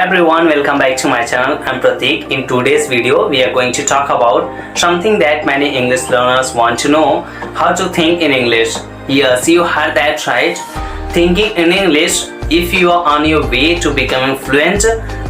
everyone, welcome back to my channel. I'm Pratik. In today's video, we are going to talk about something that many English learners want to know: how to think in English. Yes, you heard that right. Thinking in English. If you are on your way to becoming fluent,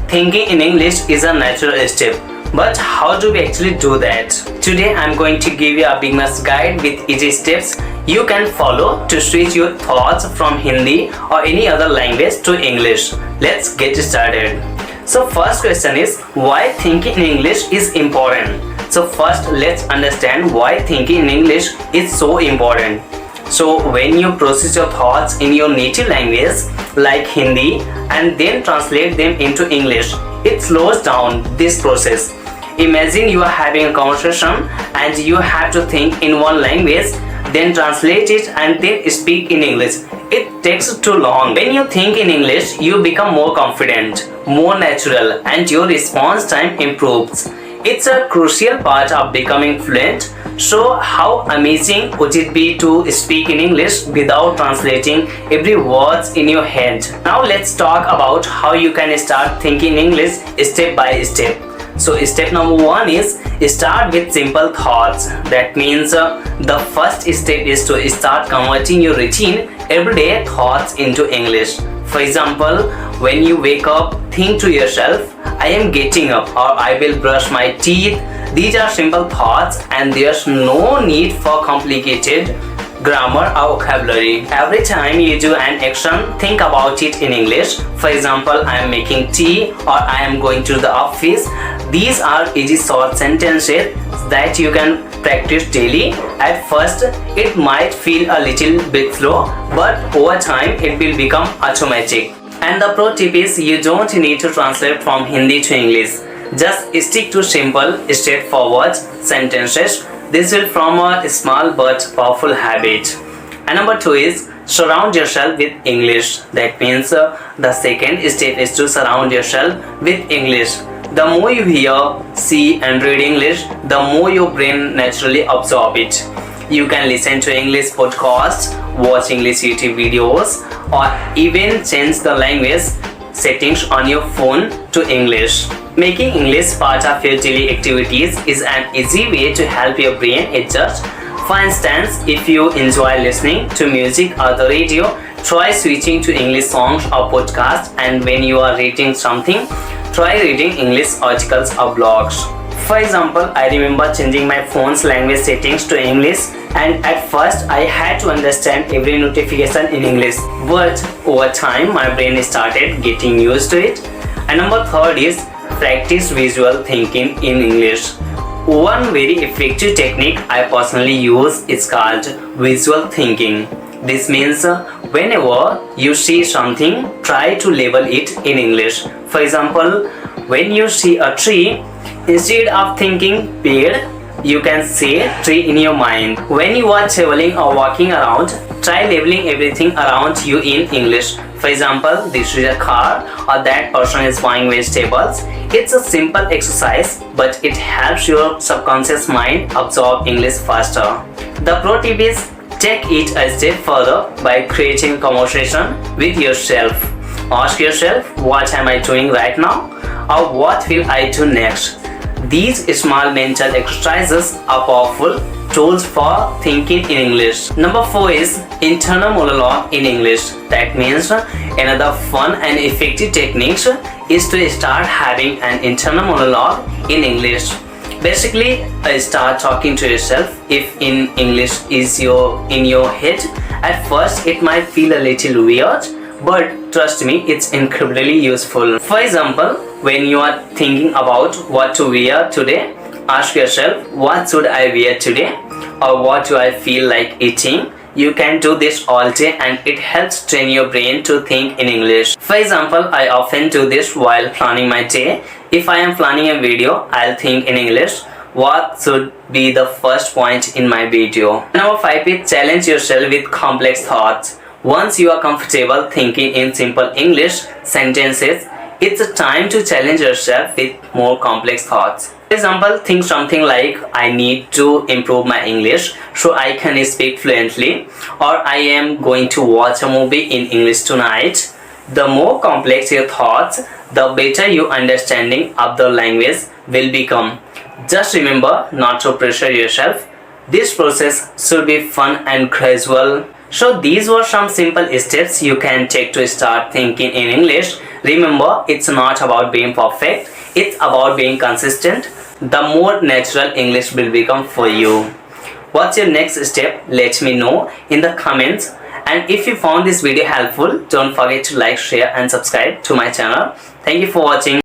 thinking in English is a natural step. But how do we actually do that? Today I'm going to give you a beginner's guide with easy steps you can follow to switch your thoughts from Hindi or any other language to English. Let's get started. So first question is, why thinking in English is important? So first let's understand why thinking in English is so important. So when you process your thoughts in your native language like Hindi and then translate them into English, it slows down this process. Imagine you are having a conversation and you have to think in one language, then translate it and then speak in English. It takes too long. When you think in English, you become more confident, more natural, and your response time improves. It's a crucial part of becoming fluent. So how amazing would it be to speak in English without translating every word in your head? Now let's talk about how you can start thinking English step by step. So step number 1 is start with simple thoughts. That means the first step is to start converting your routine everyday thoughts into English. For example, when you wake up, think to yourself, I am getting up, or I will brush my teeth. These are simple thoughts and there's no need for complicated grammar or vocabulary. Every time you do an action, think about it in English. For example, I am making tea or I am going to the office. These are easy short sentences that you can practice daily. At first, it might feel a little bit slow, but over time it will become automatic. And the pro tip is, you don't need to translate from Hindi to English. Just stick to simple, straightforward sentences. This will form a small but powerful habit. And number 2 is surround yourself with English. That means the second step is to surround yourself with English. The more you hear, see and read English, the more your brain naturally absorbs it. You can listen to English podcasts, watch English YouTube videos, or even change the language settings on your phone to English. Making English part of your daily activities is an easy way to help your brain adjust. For instance, if you enjoy listening to music or the radio, try switching to English songs or podcasts, and when you are reading something, try reading English articles or blogs. For example, I remember changing my phone's language settings to English, and at first I had to understand every notification in English, but over time my brain started getting used to it. And number 3 is practice visual thinking in English. One very effective technique I personally use is called visual thinking. This means whenever you see something, try to label it in English. For example, when you see a tree, instead of thinking pear, you can say tree in your mind. When you are traveling or walking around, try labeling everything around you in English. For example, this is a car, or that person is buying vegetables. It's a simple exercise, but it helps your subconscious mind absorb English faster. The pro tip is, take it a step further by creating conversation with yourself. Ask yourself, what am I doing right now? Or what will I do next? These small mental exercises are powerful tools for thinking in English. Number 4 is internal monologue in English. That means another fun and effective technique is to start having an internal monologue in English. Basically, start talking to yourself if in English is in your head. At first, it might feel a little weird, but trust me, it's incredibly useful. For example, when you are thinking about what to wear today, ask yourself, what should I wear today? Or what do I feel like eating? You can do this all day and it helps train your brain to think in English. For example, I often do this while planning my day. If I am planning a video, I'll think in English, what should be the first point in my video? Number 5 is challenge yourself with complex thoughts. Once you are comfortable thinking in simple English sentences, it's time to challenge yourself with more complex thoughts. For example, think something like, I need to improve my English so I can speak fluently, or I am going to watch a movie in English tonight. The more complex your thoughts, the better your understanding of the language will become. Just remember not to pressure yourself. This process should be fun and gradual. So these were some simple steps you can take to start thinking in English. Remember, it's not about being perfect, it's about being consistent. The more natural English will become for you. What's your next step? Let me know in the comments. And if you found this video helpful, don't forget to like, share and subscribe to my channel. Thank you for watching.